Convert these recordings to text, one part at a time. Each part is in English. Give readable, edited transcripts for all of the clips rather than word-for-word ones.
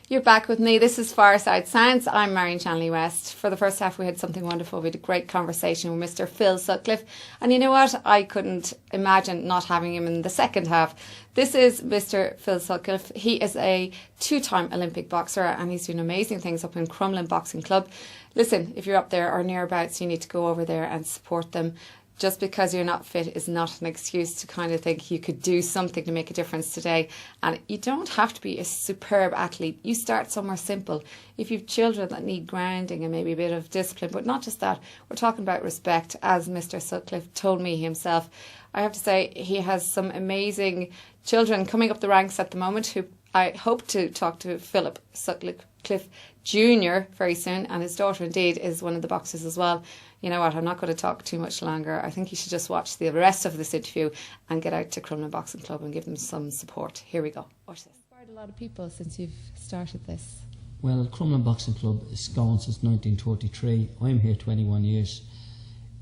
You're back with me. This is Fireside Sounds. I'm Mars Shanley West. For the first half, we had something wonderful. We had a great conversation with Mr. Phil Sutcliffe. And you know what? I couldn't imagine not having him in the second half. This is Mr. Phil Sutcliffe. He is a two-time Olympic boxer and he's doing amazing things up in Crumlin Boxing Club. Listen, if you're up there or nearabouts, you need to go over there and support them. Just because you're not fit is not an excuse to kind of think you could do something to make a difference today. And you don't have to be a superb athlete. You start somewhere simple. If you've children that need grounding and maybe a bit of discipline, but not just that, we're talking about respect, as Mr. Sutcliffe told me himself. I have to say he has some amazing children coming up the ranks at the moment who I hope to talk to Philip Sutcliffe Jr. very soon, and his daughter indeed is one of the boxers as well. You know what, I'm not going to talk too much longer. I think you should just watch the rest of this interview and get out to Crumlin Boxing Club and give them some support. Here we go. Watch this. You've inspired a lot of people since you've started this. Well, Crumlin Boxing Club is going since 1933. I'm here 21 years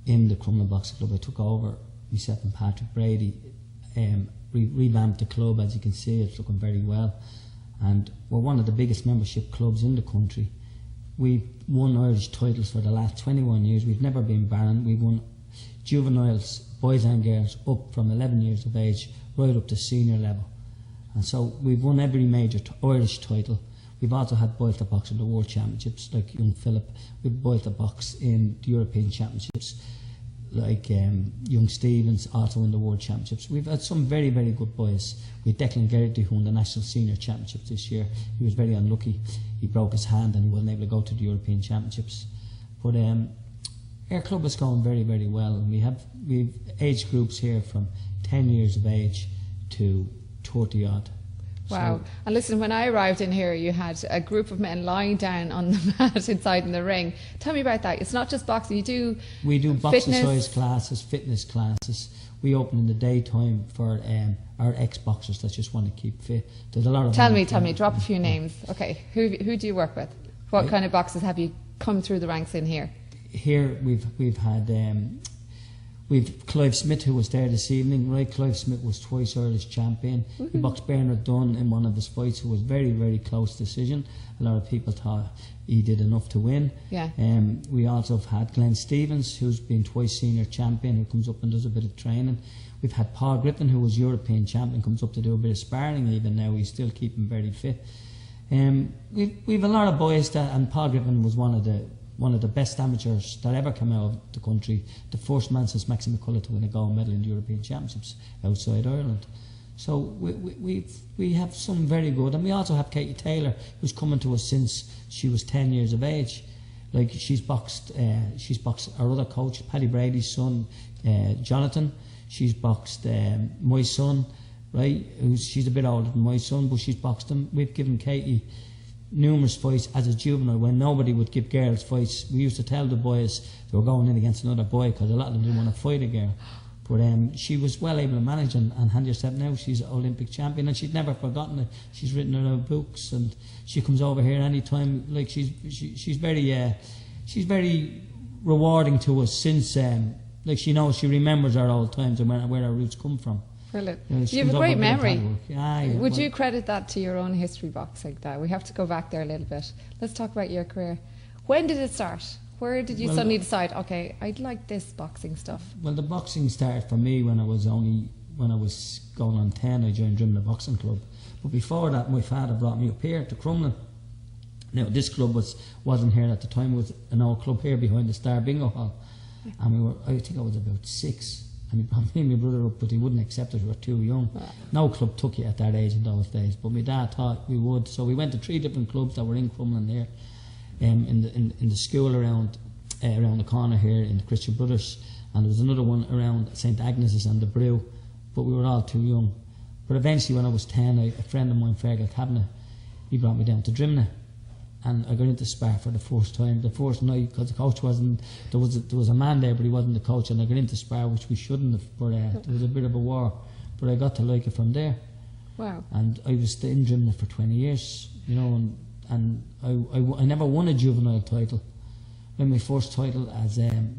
in the Crumlin Boxing Club. I took over, myself and Patrick Brady, revamped the club. As you can see, it's looking very well. And we're one of the biggest membership clubs in the country. We've won Irish titles for the last 21 years. We've never been barren. We've won juveniles, boys and girls, up from 11 years of age right up to senior level. And so we've won every major Irish title. We've also had boys that box in the World Championships, like young Philip. We've boys that box in the European Championships, like young Stevens, also in the World Championships. We've had some very, very good boys. We had Declan Geraghty, who won the National Senior Championships this year. He was very unlucky. He broke his hand and he wasn't able to go to the European Championships. But our club is going very, very well. And we've age groups here from 10 years of age to 30 odd. Wow. So, and listen, when I arrived in here, you had a group of men lying down on the mat inside in the ring. Tell me about that. It's not just boxing. We do boxing-size classes, fitness classes. We open in the daytime for our ex-boxers that just want to keep fit. There's a lot of. Tell me. Drop a few names. Okay. Who do you work with? What kind of boxers have you come through the ranks in here? Here we've had. We've Clive Smith, who was there this evening, right? Clive Smith was twice Irish champion. He boxed Bernard Dunn in one of his fights, who was very, very close decision. A lot of people thought he did enough to win. Yeah. We also have had Glenn Stevens, who's been twice senior champion, who comes up and does a bit of training. We've had Paul Griffin, who was European champion, comes up to do a bit of sparring even now. He's still keeping very fit. We've a lot of boys that, and Paul Griffin was one of the best amateurs that ever came out of the country, the first man since Maxi McCullough to win a gold medal in the European Championships outside Ireland. So we have some very good, and we also have Katie Taylor, who's coming to us since she was 10 years of age. Like she's boxed our other coach, Paddy Brady's son, Jonathan. She's boxed my son, right? She's a bit older than my son, but she's boxed him. We've given Katie numerous fights as a juvenile when nobody would give girls fights. We used to tell the boys they were going in against another boy because a lot of them didn't want to fight a girl. But she was well able to manage and hand herself now. She's an Olympic champion and she's never forgotten it. She's written her own books and she comes over here anytime. Like she's very rewarding to us since like she knows, she remembers our old times and where our roots come from. Brilliant. You have a great memory. Would you credit that to your own history boxing? That we have to go back there a little bit. Let's talk about your career. When did it start? Where did you suddenly decide, okay, I'd like this boxing stuff? Well, the boxing started for me when I was going on 10. I joined Crumlin Boxing Club. But before that, my father brought me up here to Crumlin. Now, this club wasn't here at the time. It was an old club here behind the Star Bingo Hall. And I think I was about 6. And he brought me and my brother up, but he wouldn't accept us. We were too young. No club took you at that age in those days. But my dad thought we would. So we went to 3 different clubs that were in Crumlin here. In the school around the corner here in the Christian Brothers, and there was another one around St Agnes's and the Brew, but we were all too young. But eventually when I was 10, a friend of mine, Fergal Kavanagh, he brought me down to Drimnagh, and I got into spar for the first time. The first night, because the coach wasn't, there was a man there but he wasn't the coach, and I got into spar, which we shouldn't have, but there was a bit of a war, but I got to like it from there. Wow. And I was in Drimnagh for 20 years, you know, and I never won a juvenile title. When my first title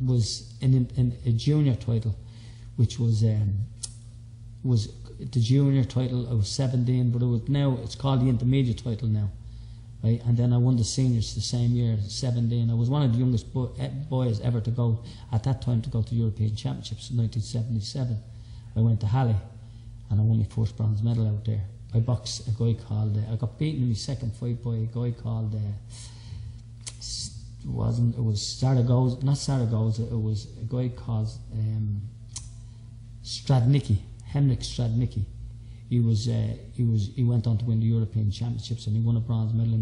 was in a junior title, which was the junior title. I was 17, but it's called the intermediate title now, right? And then I won the seniors the same year, 17. I was one of the youngest boys ever to go, at that time, to go to European Championships in 1977. I went to Halle, and I won my first bronze medal out there. I boxed a guy called, I got beaten in my second fight by a guy called, it was Zaragoza, not Zaragoza, it was a guy called Stradnicki, Henrik Stradnicki. He went on to win the European Championships, and he won a bronze medal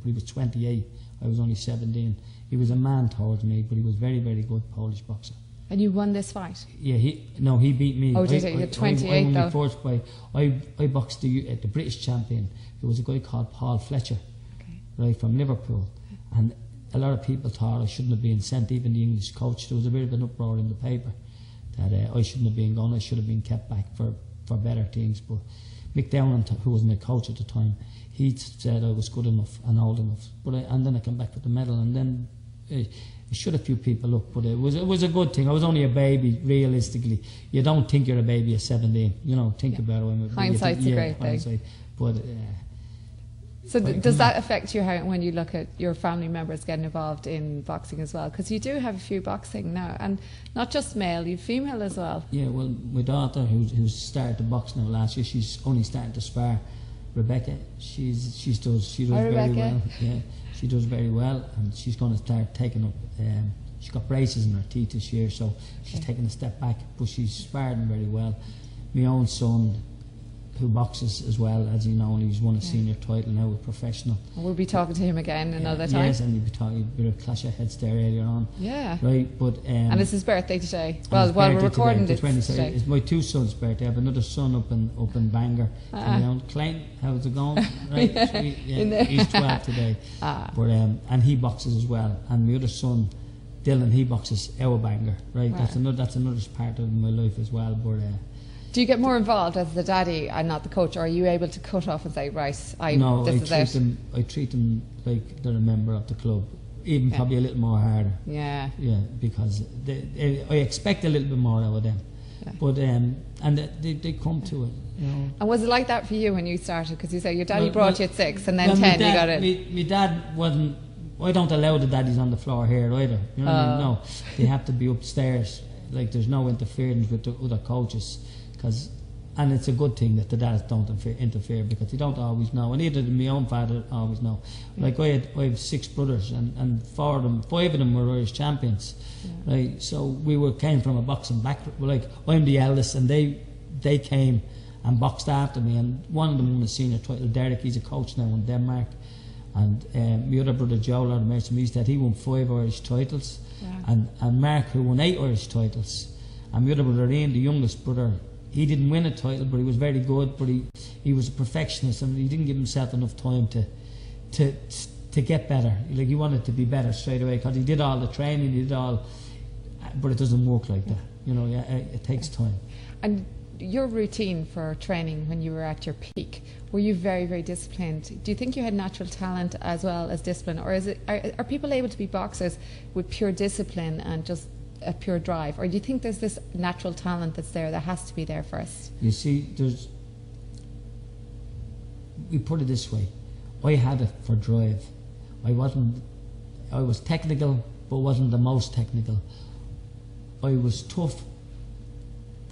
he was 28. I was only 17. He was a man towards me, but he was very, very good Polish boxer. And you won this fight? Yeah, he beat me. Oh, did he? You're 28 I won though. my first fight. I boxed the British champion. There was a guy called Paul Fletcher, right, from Liverpool, and a lot of people thought I shouldn't have been sent, even the English coach. There was a bit of an uproar in the paper that I shouldn't have been gone. I should have been kept back for better things. But Mick Downing, who was my coach at the time, he said I was good enough and old enough. And then I came back with the medal, and then it shut a few people up. But it was a good thing. I was only a baby, realistically. You don't think you're a baby at 17. Think about it. Hindsight's a great thing. But so does that affect you when you look at your family members getting involved in boxing as well? Because you do have a few boxing now, and not just male, you've female as well. Yeah, well, my daughter, who's started to box now last year, she's only starting to spar. Rebecca, she does very well. Yeah, she does very well, and she's going to start taking up. She's got braces in her teeth this year, so she's taking a step back, but she's sparring very well. My own son, who boxes as well, as you know, and he's won a senior title now with professional. And we'll be talking to him again another time. Yes, and you'll be talking a bit of clash of heads there earlier on. Yeah. Right, but and it's his birthday today. Well, while we're recording this today. It's my two sons' birthday. I have another son up in Bangor. Klein, how's it going? Right, yeah, he's 12 today. But and he boxes as well. And my other son, Dylan, he boxes our Bangor. Right, that's another part of my life as well. But do you get more involved as the daddy and not the coach, or are you able to cut off and say, right, I treat them like they're a member of the club, even probably a little more harder. Yeah. Yeah, because I expect a little bit more out of them. Yeah. But and they come to it. And was it like that for you when you started? Because you say your daddy brought you at 6 and then 10 you got it. My dad wasn't. I don't allow the daddies on the floor here either. You know what I mean? No, they have to be upstairs. Like there's no interference with the other coaches. And it's a good thing that the dads don't interfere, because they don't always know, and neither did my own father always know. Like I have 6 brothers, and 5 of them were Irish champions, right? So we came from a boxing background. Like I'm the eldest, and they came and boxed after me, and one of them won a senior title. Derek, he's a coach now in Denmark, and my other brother Joe, Lord of Mercy, he won 5 Irish titles, and Mark, who won 8 Irish titles, and my other brother Ian, the youngest brother. He didn't win a title, but he was very good. But he was a perfectionist, and he didn't give himself enough time to get better. Like he wanted to be better straight away, because he did all the training, he did all, but it doesn't work like that. It takes time. And your routine for training when you were at your peak, were you very, very disciplined? Do you think you had natural talent as well as discipline, or are people able to be boxers with pure discipline and just a pure drive, or do you think there's this natural talent that's there that has to be there first? You see, we put it this way, I had it for drive. I was technical, but wasn't the most technical. I was tough,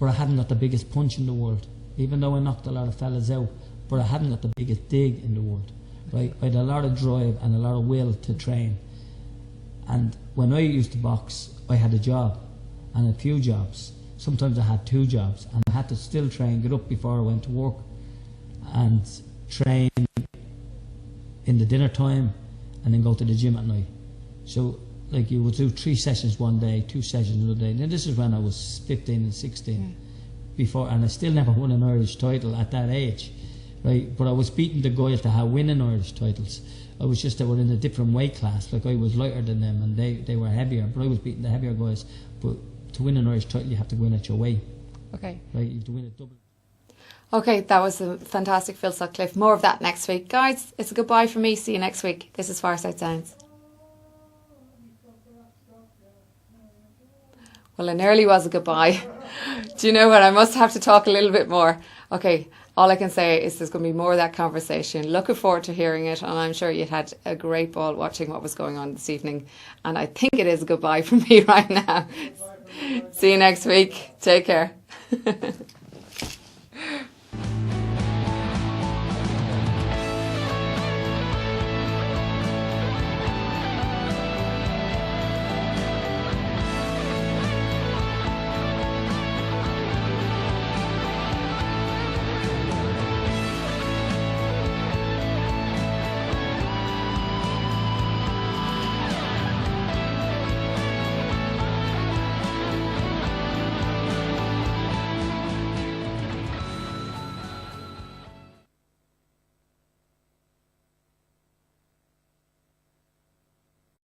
but I hadn't got the biggest punch in the world, even though I knocked a lot of fellas out, but I hadn't got the biggest dig in the world, right? I had a lot of drive and a lot of will to train. And when I used to box, I had a job and a few jobs. Sometimes I had 2 jobs, and I had to still train, get up before I went to work and train in the dinner time, and then go to the gym at night. So like you would do 3 sessions one day, 2 sessions another day. Now this is when I was 15 and 16 before, and I still never won an Irish title at that age, right? But I was beating the guys that had winning Irish titles. I was just, they were in a different weight class. Like I was lighter than them, and they were heavier, but I was beating the heavier guys. But to win an Irish title, you have to win at your weight. Okay. Right, you have to win it double. Okay, that was a fantastic Phil Sutcliffe. More of that next week. Guys, it's a goodbye from me. See you next week. This is Fireside Sounds. Well, it nearly was a goodbye. Do you know what? I must have to talk a little bit more. Okay, all I can say is there's going to be more of that conversation. Looking forward to hearing it, and I'm sure you had a great ball watching what was going on this evening. And I think it is a goodbye from me right now. See you next week. Take care.